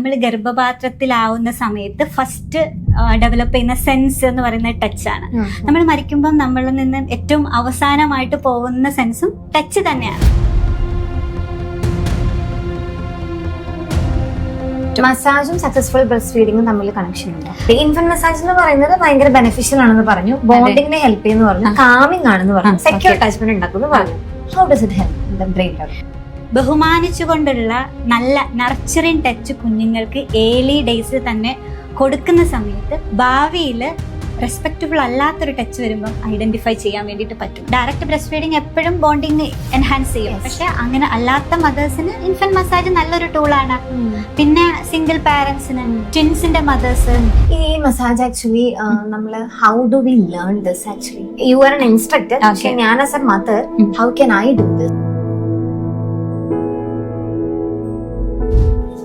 നമ്മൾ ഗർഭപാത്രത്തിലാവുന്ന സമയത്ത് first develop ചെയ്യുന്ന സെൻസ് എന്ന് പറയുന്ന ടച്ചാണ്. നമ്മൾ മരിക്കുമ്പോൾ നമ്മളിൽ നിന്ന് ഏറ്റവും അവസാനമായിട്ട് പോകുന്ന സെൻസും ടച്ച് തന്നെയാണ്. മസാജും സക്സസ്ഫുൾ ബ്രസ്റ്റ് ഫീഡിങ്ങും തമ്മിൽ കണക്ഷൻ ഉണ്ട്. ഇൻഫന്റ് മസാജ് എന്ന് പറയുന്നത് ഭയങ്കര ബെനിഫിഷ്യൽ ആണെന്ന് പറഞ്ഞു, ബോണ്ടിങ്ങിനെ ഹെൽപ്പ് ചെയ്യുന്നു പറഞ്ഞു, കാമിംഗ് ആണെന്ന് പറഞ്ഞു, സെക്യൂർ അറ്റാച്ച്മെന്റ് ഉണ്ടാക്കുന്നു പറഞ്ഞു. How does it help the brain? ബഹുമാനിച്ചുകൊണ്ടുള്ള നല്ല നർച്ചറിങ് ടച്ച് കുഞ്ഞുങ്ങൾക്ക് ഏർലി ഡേയ്സിൽ തന്നെ കൊടുക്കുന്ന സമയത്ത് ഭാവിയിൽ റെസ്പെക്റ്റബിൾ അല്ലാത്തൊരു ടച്ച് വരുമ്പോൾ ഐഡന്റിഫൈ ചെയ്യാൻ വേണ്ടിയിട്ട് പറ്റും. ഡയറക്റ്റ് ബ്രസ്റ്റ് ഫീഡിങ് എപ്പോഴും ബോണ്ടിങ് എൻഹാൻസ് ചെയ്യും. പക്ഷെ അങ്ങനെ അല്ലാത്ത മദേഴ്സിന് ഇൻഫന്റ് മസാജ് നല്ലൊരു ടൂളാണ്. പിന്നെ സിംഗിൾ പാരന്റ്സിന്, ട്വിൻസിന്റെ മദേഴ്സ്. ഈ മസാജ് ആക്ച്വലി നമ്മൾ how do we learn this? Actually you are an instructor, പക്ഷെ ഞാൻ as A mother how can I do this?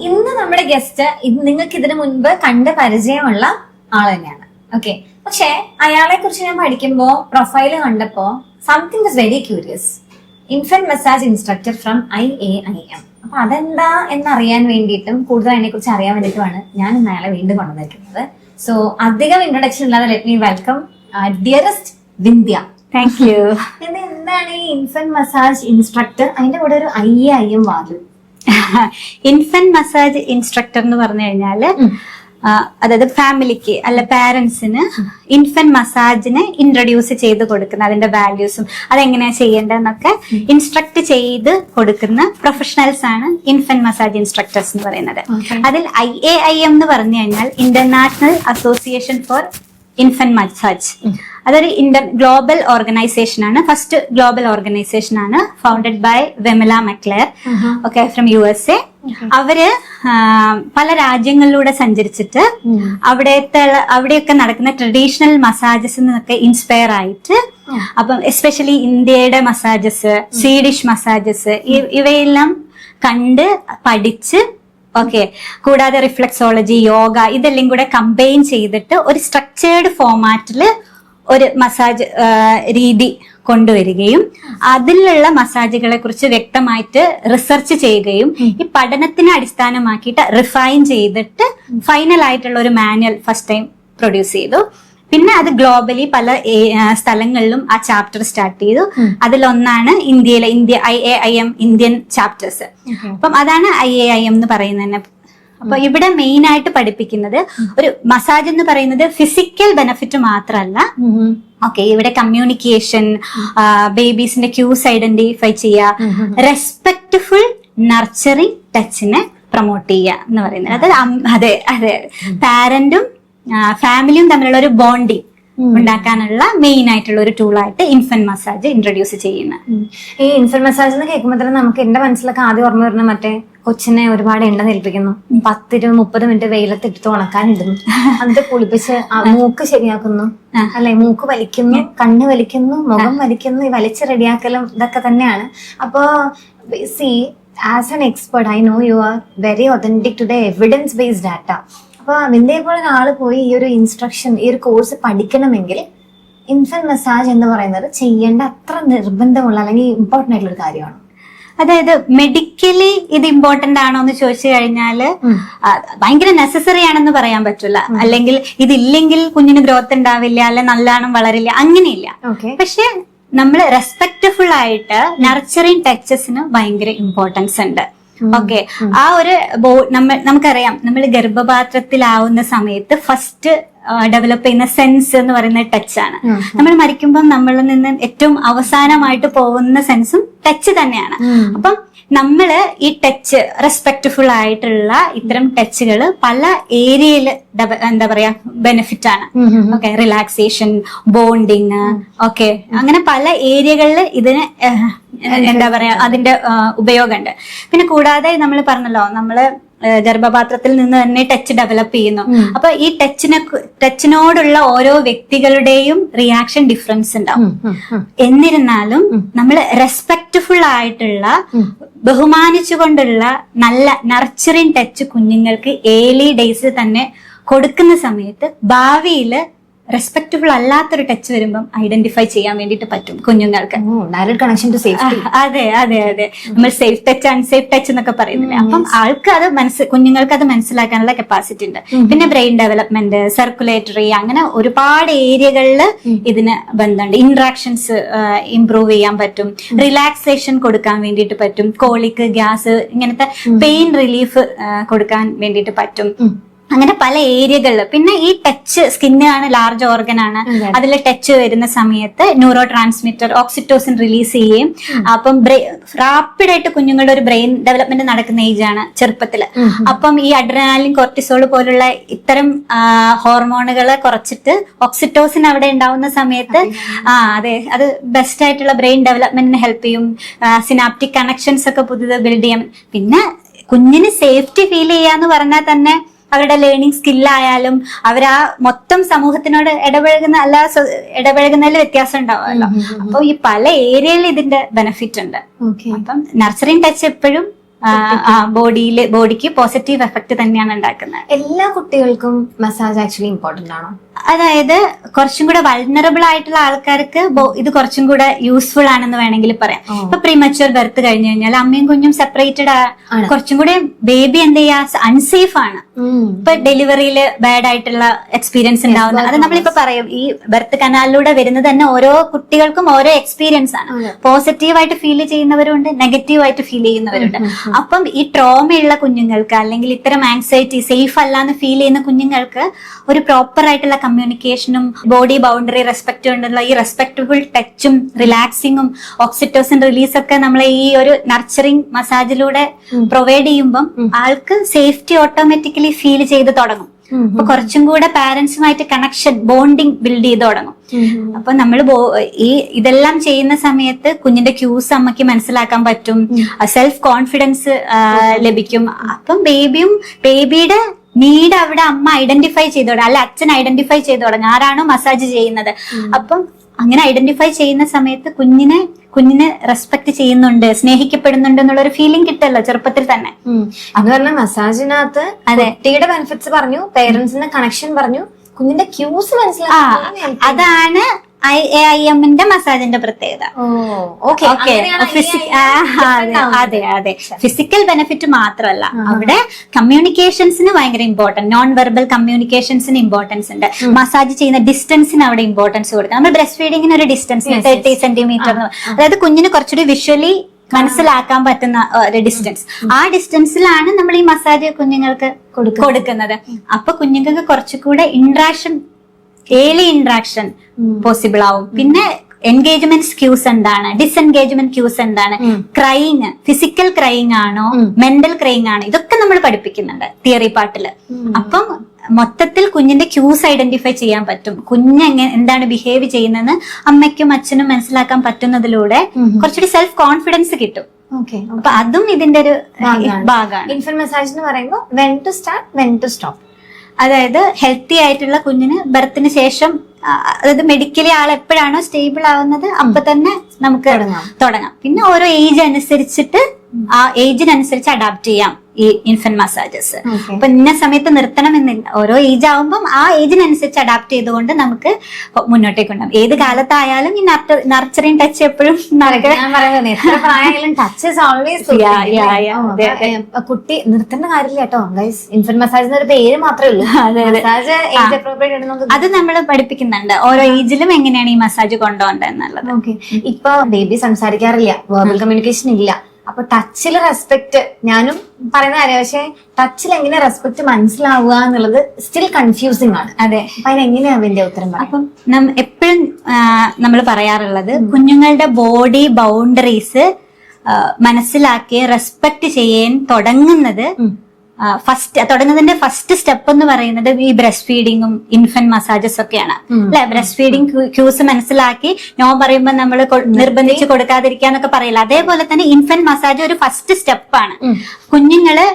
ഇന്ന് നമ്മുടെ ഗസ്റ്റ് നിങ്ങൾക്ക് ഇതിനു മുൻപ് കണ്ട് പരിചയമുള്ള ആൾ തന്നെയാണ്. ഓക്കെ, പക്ഷെ അയാളെ കുറിച്ച് ഞാൻ പഠിക്കുമ്പോ പ്രൊഫൈല് കണ്ടപ്പോ something is very curious. Infant massage instructor from IAIM. അപ്പൊ അതെന്താ എന്നറിയാൻ വേണ്ടിയിട്ടും കൂടുതൽ അതിനെ കുറിച്ച് അറിയാൻ വേണ്ടിയിട്ടുമാണ് ഞാൻ ഇന്ന് അയാളെ വീണ്ടും കൊണ്ടുവന്നിരിക്കുന്നത്. സോ അധികം ഇൻട്രൊഡക്ഷൻ ഇല്ലാതെ let me welcome dearest Vindhya. Thank you. പിന്നെ എന്താണ് ഈ ഇൻഫന്റ് മസാജ് ഇൻസ്ട്രക്ടർ? അതിന്റെ കൂടെ ഒരു IAIM value. Infant massage instructor എന്ന് പറഞ്ഞു കഴിഞ്ഞാല് അതായത് ഫാമിലിക്ക് അല്ല പാരന്റ്സിന് ഇൻഫന്റ് മസാജിനെ ഇൻട്രൊഡ്യൂസ് ചെയ്ത് കൊടുക്കുന്ന അതിന്റെ വാല്യൂസും അതെങ്ങനെയാ ചെയ്യേണ്ടതെന്നൊക്കെ ഇൻസ്ട്രക്ട് ചെയ്ത് കൊടുക്കുന്ന പ്രൊഫഷണൽസ് ആണ് ഇൻഫന്റ് മസാജ് ഇൻസ്ട്രക്ടേഴ്സ് എന്ന് പറയുന്നത്. അതിൽ IAIM എന്ന് പറഞ്ഞു കഴിഞ്ഞാൽ international association for infant massage. അതൊരു ഗ്ലോബൽ ഓർഗനൈസേഷൻ ആണ്. ഫസ്റ്റ് ഗ്ലോബൽ ഓർഗനൈസേഷൻ ആണ്, founded by Vimala McClure, okay, from USA. അവര് പല രാജ്യങ്ങളിലൂടെ സഞ്ചരിച്ചിട്ട് അവിടെയൊക്കെ നടക്കുന്ന ട്രഡീഷണൽ മസാജസ് നിന്നൊക്കെ ഇൻസ്പയർ ആയിട്ട്, അപ്പം എസ്പെഷ്യലി ഇന്ത്യയുടെ മസാജസ്, സ്വീഡിഷ് മസാജസ്, ഇവയെല്ലാം കണ്ട് പഠിച്ച്, ഓക്കെ, കൂടാതെ റിഫ്ലെക്സോളജി, യോഗ, ഇതെല്ലാം കൂടെ കമ്പൈൻ ചെയ്തിട്ട് ഒരു സ്ട്രക്ചേർഡ് ഫോമാറ്റില് ഒരു മസാജ് രീതി കൊണ്ടുവരികയും അതിലുള്ള മസാജുകളെ കുറിച്ച് വ്യക്തമായിട്ട് റിസർച്ച് ചെയ്യുകയും ഈ പഠനത്തിനെ അടിസ്ഥാനമാക്കിയിട്ട് റിഫൈൻ ചെയ്തിട്ട് ഫൈനൽ ആയിട്ടുള്ള ഒരു മാനുവൽ ഫസ്റ്റ് ടൈം പ്രൊഡ്യൂസ് ചെയ്തു. പിന്നെ അത് ഗ്ലോബലി പല സ്ഥലങ്ങളിലും ആ ചാപ്റ്റർ സ്റ്റാർട്ട് ചെയ്തു. അതിലൊന്നാണ് ഇന്ത്യയിലെ IAIM ഇന്ത്യൻ ചാപ്റ്റേഴ്സ്. അപ്പം അതാണ് IAIM എന്ന് പറയുന്നത്. അപ്പൊ ഇവിടെ മെയിൻ ആയിട്ട് പഠിപ്പിക്കുന്നത് ഒരു മസാജ് എന്ന് പറയുന്നത് ഫിസിക്കൽ ബെനിഫിറ്റ് മാത്രമല്ല, ഓക്കെ, ഇവിടെ കമ്മ്യൂണിക്കേഷൻ, ബേബീസിന്റെ ക്യൂസ് ഐഡന്റിഫൈ ചെയ്യുക, റെസ്പെക്ട്ഫുൾ നർച്ചറിങ് ടച്ചിനെ പ്രൊമോട്ട് ചെയ്യുക എന്ന് പറയുന്നത്. അതെ പാരന്റും ഫാമിലിയും തമ്മിലുള്ള ഒരു ബോണ്ടിങ് ഉണ്ടാക്കാനുള്ള മെയിൻ ആയിട്ടുള്ള ഒരു ടൂളായിട്ട് ഇൻഫന്റ് മസാജ് ഇൻട്രൊഡ്യൂസ് ചെയ്യുന്നത്. ഈ ഇൻഫന്റ് മസാജ് എന്ന് കേൾക്കുമ്പോൾ തന്നെ നമുക്ക് എന്റെ മനസ്സിലൊക്കെ ആദ്യം ഓർമ്മ വരുന്ന മറ്റേ കൊച്ചിനെ ഒരുപാട് എണ്ണ നിൽപ്പിക്കുന്നു, 10-20-30 മിനിറ്റ് വെയിലത്തിട്ട് ഉണക്കാനിടുന്നു, എന്നിട്ട് കുളിപ്പിച്ച് മൂക്ക് ശരിയാക്കുന്നു, അല്ലെ, മൂക്ക് വലിക്കുന്നു, കണ്ണ് വലിക്കുന്നു, മുഖം വലിക്കുന്നു, ഈ വലിച്ച് റെഡിയാക്കലും ഇതൊക്കെ തന്നെയാണ്. അപ്പോ see as an expert I know you are very authentic to the evidence based data. അപ്പൊ നിന്റെ പോലെ ഒരാള് പോയി ഈ ഒരു ഇൻസ്ട്രക്ഷൻ, ഈ ഒരു കോഴ്സ് പഠിക്കണമെങ്കിൽ ഇൻഫന്റ് മസാജ് എന്ന് പറയുന്നത് ചെയ്യേണ്ട അത്ര നിർബന്ധമുള്ള അല്ലെങ്കിൽ ഇമ്പോർട്ടന്റ് ആയിട്ടുള്ള ഒരു കാര്യമാണ്. അതായത് മെഡിക്കലി ഇത് ഇമ്പോർട്ടന്റ് ആണോ എന്ന് ചോദിച്ചു കഴിഞ്ഞാല് ഭയങ്കര നെസസറി ആണെന്ന് പറയാൻ പറ്റില്ല. അല്ലെങ്കിൽ ഇതില്ലെങ്കിൽ കുഞ്ഞിന് ഗ്രോത്ത് ഉണ്ടാവില്ല, അല്ലെ നല്ലോണം വളരില്ല, അങ്ങനെയില്ല. പക്ഷെ നമ്മൾ റെസ്പെക്ട്ഫുൾ ആയിട്ട് നർച്ചറിങ് ടച്ചസിന് ഭയങ്കര ഇമ്പോർട്ടൻസ് ഉണ്ട്. ഓക്കെ, ആ ഒരു നമുക്കറിയാം, നമ്മൾ ഗർഭപാത്രത്തിലാവുന്ന സമയത്ത് ഫസ്റ്റ് ഡെവലപ്പ് ചെയ്യുന്ന സെൻസ് എന്ന് പറയുന്ന ടച്ചാണ്. നമ്മൾ മരിക്കുമ്പോൾ നമ്മളിൽ നിന്ന് ഏറ്റവും അവസാനമായിട്ട് പോകുന്ന സെൻസും ടച്ച് തന്നെയാണ്. അപ്പം നമ്മള് ഈ ടച്ച് റെസ്പെക്ട്ഫുൾ ആയിട്ടുള്ള ഇത്തരം ടച്ചുകൾ പല ഏരിയയിൽ എന്താ പറയാ ബെനിഫിറ്റ് ആണ്. ഓക്കെ, റിലാക്സേഷൻ, ബോണ്ടിങ്, ഓക്കെ, അങ്ങനെ പല ഏരിയകളിൽ ഇതിന് എന്താ പറയാ അതിന്റെ ഉപയോഗമുണ്ട്. പിന്നെ കൂടാതെ നമ്മൾ പറഞ്ഞല്ലോ, നമ്മള് ഗർഭപാത്രത്തിൽ നിന്ന് തന്നെ ടച്ച് ഡെവലപ്പ് ചെയ്യുന്നു. അപ്പൊ ഈ ടച്ചിനോടുള്ള ഓരോ വ്യക്തികളുടെയും റിയാക്ഷൻ ഡിഫറൻസ് ഉണ്ടാവും. എന്നിരുന്നാലും നമ്മൾ റെസ്പെക്ട്ഫുൾ ആയിട്ടുള്ള, ബഹുമാനിച്ചുകൊണ്ടുള്ള നല്ല നർച്ചറിങ് ടച്ച് കുഞ്ഞുങ്ങൾക്ക് ഏർലി ഡേയ്സിൽ തന്നെ കൊടുക്കുന്ന സമയത്ത് ഭാവിയിൽ റെസ്പെക്റ്റബിൾ അല്ലാത്തൊരു ടച്ച് വരുമ്പം ഐഡന്റിഫൈ ചെയ്യാൻ വേണ്ടിയിട്ട് പറ്റും കുഞ്ഞുങ്ങൾക്ക്. Direct connection to safety. അതെ അതെ അതെ, നമ്മൾ സേഫ് ടച്ച് അൺസേഫ് ടച്ച് എന്നൊക്കെ പറയുന്നില്ലേ, അപ്പം ആൾക്ക് അത് കുഞ്ഞുങ്ങൾക്ക് അത് മനസ്സിലാക്കാനുള്ള കപ്പാസിറ്റി ഉണ്ട്. പിന്നെ ബ്രെയിൻ ഡെവലപ്മെന്റ്, സർക്കുലേറ്ററി, അങ്ങനെ ഒരുപാട് ഏരിയകളിൽ ഇതിന് ബന്ധമുണ്ട്. ഇന്ററാക്ഷൻസ് ഇംപ്രൂവ് ചെയ്യാൻ പറ്റും, റിലാക്സേഷൻ കൊടുക്കാൻ വേണ്ടിയിട്ട് പറ്റും, കോളിക്ക്, ഗ്യാസ്, ഇങ്ങനത്തെ പെയിൻ റിലീഫ് കൊടുക്കാൻ വേണ്ടിയിട്ട് പറ്റും. അങ്ങനെ പല ഏരിയകളിൽ. പിന്നെ ഈ ടച്ച്, സ്കിന്നാണ് ലാർജ് ഓർഗൻ ആണ്, അതിൽ ടച്ച് വരുന്ന സമയത്ത് ന്യൂറോ ട്രാൻസ്മിറ്റർ ഓക്സിറ്റോസിൻ റിലീസ് ചെയ്യുകയും, അപ്പം റാപ്പിഡായിട്ട് കുഞ്ഞുങ്ങളുടെ ഒരു ബ്രെയിൻ ഡെവലപ്മെന്റ് നടക്കുന്ന ഏജ് ആണ് ചെറുപ്പത്തില്. അപ്പം ഈ അഡ്രിനാലിൻ, കോർട്ടിസോൾ പോലുള്ള ഇത്തരം ഹോർമോണുകളെ കുറച്ചിട്ട് ഓക്സിറ്റോസിൻ അവിടെ ഉണ്ടാവുന്ന സമയത്ത് അതെ, അത് ബെസ്റ്റ് ആയിട്ടുള്ള ബ്രെയിൻ ഡെവലപ്മെന്റിന് ഹെൽപ്പ് ചെയ്യും. സിനാപ്റ്റിക് കണക്ഷൻസ് ഒക്കെ പുതിയത് ബിൽഡ് ചെയ്യാം. പിന്നെ കുഞ്ഞിന് സേഫ്റ്റി ഫീൽ ചെയ്യാന്ന് പറഞ്ഞാൽ തന്നെ അവരുടെ ലേണിംഗ് സ്കില്ലായാലും അവരാ മൊത്തം സമൂഹത്തിനോട് ഇടപഴകുന്നതിൽ വ്യത്യാസം ഉണ്ടാവുമല്ലോ. അപ്പൊ ഈ പല ഏരിയയിൽ ഇതിന്റെ ബെനിഫിറ്റ് ഉണ്ട്. അപ്പം നർച്ചറിങ് ടച്ച് എപ്പോഴും ബോഡിക്ക് പോസിറ്റീവ് എഫക്ട് തന്നെയാണ് ഉണ്ടാക്കുന്നത്. എല്ലാ കുട്ടികൾക്കും മസാജ് ആക്ച്വലി ഇമ്പോർട്ടന്റ് ആണോ? അതായത് കുറച്ചും കൂടെ വൾനറബിൾ ആയിട്ടുള്ള ആൾക്കാർക്ക് ഇത് കുറച്ചും കൂടെ യൂസ്ഫുൾ ആണെന്ന് വേണമെങ്കിൽ പറയാം. ഇപ്പൊ പ്രീമച്വർ ബർത്ത് കഴിഞ്ഞു കഴിഞ്ഞാൽ അമ്മയും കുഞ്ഞും സെപ്പറേറ്റഡ് കുറച്ചും കൂടെ ബേബി എന്ത് ചെയ്യാ, അൺസേഫ് ആണ്. ഇപ്പൊ ഡെലിവറിയിൽ ബാഡ് ആയിട്ടുള്ള എക്സ്പീരിയൻസ് ഉണ്ടാവുന്നത് അത് നമ്മളിപ്പോ പറയും. ഈ ബർത്ത് കനാലിലൂടെ വരുന്നത് തന്നെ ഓരോ കുട്ടികൾക്കും ഓരോ എക്സ്പീരിയൻസ് ആണ്. പോസിറ്റീവായിട്ട് ഫീൽ ചെയ്യുന്നവരുണ്ട്, നെഗറ്റീവായിട്ട് ഫീൽ ചെയ്യുന്നവരുണ്ട്. അപ്പം ഈ ട്രോമയുള്ള കുഞ്ഞുങ്ങൾക്ക്, അല്ലെങ്കിൽ ഇത്തരം ആങ്സൈറ്റി, സേഫ് അല്ലാന്ന് ഫീൽ ചെയ്യുന്ന കുഞ്ഞുങ്ങൾക്ക് ഒരു പ്രോപ്പർ ആയിട്ടുള്ള കമ്മ്യൂണിക്കേഷനും ബോഡി ബൗണ്ടറി റെസ്പെക്ട് കൊണ്ടുള്ള ഈ റെസ്പെക്റ്റബിൾ ടച്ചും റിലാക്സിങ്ങും ഓക്സിറ്റോസിൻ റിലീസ് ഒക്കെ നമ്മളെ ഈ ഒരു നർച്ചറിങ് മസാജിലൂടെ പ്രൊവൈഡ് ചെയ്യുമ്പം ആൾക്ക് സേഫ്റ്റി ഓട്ടോമാറ്റിക്കലി ഫീൽ ചെയ്ത് തുടങ്ങും. അപ്പൊ കുറച്ചും കൂടെ പാരന്റ്സുമായിട്ട് കണക്ഷൻ, ബോണ്ടിങ് ബിൽഡ് ചെയ്ത് തുടങ്ങും. അപ്പൊ നമ്മൾ ഇതെല്ലാം ചെയ്യുന്ന സമയത്ത് കുഞ്ഞിന്റെ ക്യൂസ് അമ്മയ്ക്ക് മനസ്സിലാക്കാൻ പറ്റും, സെൽഫ് കോൺഫിഡൻസ് ലഭിക്കും. അപ്പം ബേബിയുടെ നീഡ് അവിടെ അമ്മ ഐഡന്റിഫൈ ചെയ്ത് തുടങ്ങും, അല്ല അച്ഛൻ ഐഡന്റിഫൈ ചെയ്ത് തുടങ്ങും ആരാണോ മസാജ് ചെയ്യുന്നത്. അപ്പം അങ്ങനെ ഐഡന്റിഫൈ ചെയ്യുന്ന സമയത്ത് കുഞ്ഞിനെ റെസ്പെക്ട് ചെയ്യുന്നുണ്ട്, സ്നേഹിക്കപ്പെടുന്നുണ്ട് എന്നുള്ളൊരു ഫീലിംഗ് കിട്ടല്ലോ ചെറുപ്പത്തിൽ തന്നെ. അത് പറഞ്ഞ മസാജിനകത്ത് കുട്ടിയുടെ ബെനിഫിറ്റ്സ് പറഞ്ഞു, പേരന്റ്സിന്റെ കണക്ഷൻ പറഞ്ഞു, കുഞ്ഞിന്റെ ക്യൂസ് മനസ്സിലാക്കാൻ അതാണ് IAIM മസാജിന്റെ പ്രത്യേകത. അതെ അതെ, ഫിസിക്കൽ ബെനിഫിറ്റ് മാത്രമല്ല, അവിടെ കമ്മ്യൂണിക്കേഷൻസിന് ഭയങ്കര ഇമ്പോർട്ടന്റ്, നോൺ വെർബൽ കമ്മ്യൂണിക്കേഷൻസിന് ഇമ്പോർട്ടൻസ് ഉണ്ട്. മസാജ് ചെയ്യുന്ന ഡിസ്റ്റൻസിന് അവിടെ ഇമ്പോർട്ടൻസ് കൊടുക്കുക. നമ്മൾ ബ്രസ്റ്റ് ഫീഡിങ്ങിന് ഒരു ഡിസ്റ്റൻസ് 30 സെന്റിമീറ്റർ, അതായത് കുഞ്ഞിന് കുറച്ചുകൂടി വിഷ്വലി മനസ്സിലാക്കാൻ പറ്റുന്ന ഒരു ഡിസ്റ്റൻസ്. ആ ഡിസ്റ്റൻസിലാണ് നമ്മൾ ഈ മസാജ് കുഞ്ഞുങ്ങൾക്ക് കൊടുക്കുന്നത്. അപ്പൊ കുഞ്ഞുങ്ങൾക്ക് കുറച്ചുകൂടെ ഏർലി ഇന്ററാക്ഷൻ പോസിബിൾ ആവും. പിന്നെ എൻഗേജ്മെന്റ് ക്യൂസ് എന്താണ്, ഡിസ്എൻഗേജ്മെന്റ് ക്യൂസ് എന്താണ്, ക്രൈയിങ്, ഫിസിക്കൽ ക്രൈയിങ് ആണോ, മെന്റൽ ക്രൈയിങ് ആണോ, ഇതൊക്കെ നമ്മൾ പഠിപ്പിക്കുന്നുണ്ട് തിയറി പാർട്ടില്. അപ്പം മൊത്തത്തിൽ കുഞ്ഞിന്റെ ക്യൂസ് ഐഡന്റിഫൈ ചെയ്യാൻ പറ്റും. എന്താണ് ബിഹേവ് ചെയ്യുന്നതെന്ന് അമ്മയ്ക്കും അച്ഛനും മനസ്സിലാക്കാൻ പറ്റുന്നതിലൂടെ കുറച്ചുകൂടി സെൽഫ് കോൺഫിഡൻസ് കിട്ടും. അപ്പൊ അതും ഇതിന്റെ ഒരു ഭാഗമാണ്. ഇൻഫന്റ് മസാജ് എന്ന് പറയുമ്പോൾ when to start, when to stop. അതായത് ഹെൽത്തി ആയിട്ടുള്ള കുഞ്ഞിന് ബർത്തിന് ശേഷം, അതായത് മെഡിക്കലി ആൾ എപ്പോഴാണോ സ്റ്റേബിൾ ആവുന്നത് അപ്പൊ തന്നെ നമുക്ക് തുടങ്ങാം. പിന്നെ ഓരോ ഏജ് അനുസരിച്ചിട്ട് ആ ഏജിനനുസരിച്ച് അഡാപ്റ്റ് ചെയ്യാം ഈ ഇൻഫന്റ് മസാജസ്. അപ്പൊ ഇന്ന സമയത്ത് നിർത്തണമെന്നില്ല, ഓരോ ഏജ് ആവുമ്പം ആ ഏജിനനുസരിച്ച് അഡാപ്റ്റ് ചെയ്തുകൊണ്ട് നമുക്ക് മുന്നോട്ടേക്ക് ഉണ്ടാവും. ഏത് കാലത്തായാലും ഈ നർച്ചറിങ് ടച്ച് എപ്പോഴും കുട്ടി നിർത്തേണ്ട കാര്യമില്ല കേട്ടോ ഗൈസ്. ഇൻഫന്റ് മസാജ് ഒരു പേര് മാത്രമേ ഉള്ളൂ. അത് നമ്മൾ പഠിപ്പിക്കുന്നുണ്ട്, ഓരോ ഏജിലും എങ്ങനെയാണ് ഈ മസാജ് കൊണ്ടുപോകേണ്ടത് എന്നുള്ളത്. ഇപ്പൊ ബേബി സംസാരിക്കാറില്ല, വെർബൽ കമ്മ്യൂണിക്കേഷൻ ഇല്ല. അപ്പൊ ടച്ചിൽ റെസ്പെക്ട്, ഞാനും പറയുന്ന കാര്യം, പക്ഷെ ടച്ചിൽ എങ്ങനെ റെസ്പെക്ട് മനസ്സിലാവുക എന്നുള്ളത് സ്റ്റിൽ കൺഫ്യൂസിംഗ് ആണ്. അതെ, അപ്പൊ അതിനെങ്ങനെയാ അതിന്റെ ഉത്തരം? അപ്പം എപ്പോഴും നമ്മൾ പറയാറുള്ളത്, കുഞ്ഞുങ്ങളുടെ ബോഡി ബൗണ്ടറീസ് മനസ്സിലാക്കി റെസ്പെക്ട് ചെയ്യാൻ തുടങ്ങുന്നതിന്റെ ഫസ്റ്റ് സ്റ്റെപ്പ് എന്ന് പറയുന്നത് ഈ ബ്രസ്റ്റ് ഫീഡിങ്ങും ഇൻഫന്റ് മസാജസ് ഒക്കെയാണ് അല്ലെ. ബ്രസ്റ്റ് ഫീഡിങ് ക്യൂസ് മനസ്സിലാക്കി നോ പറയുമ്പോൾ നമ്മൾ നിർബന്ധിച്ച് കൊടുക്കാതിരിക്കാന്നൊക്കെ പറയില്ല. അതേപോലെ തന്നെ ഇൻഫന്റ് മസാജ് ഒരു ഫസ്റ്റ് സ്റ്റെപ്പാണ്. കുഞ്ഞുങ്ങള്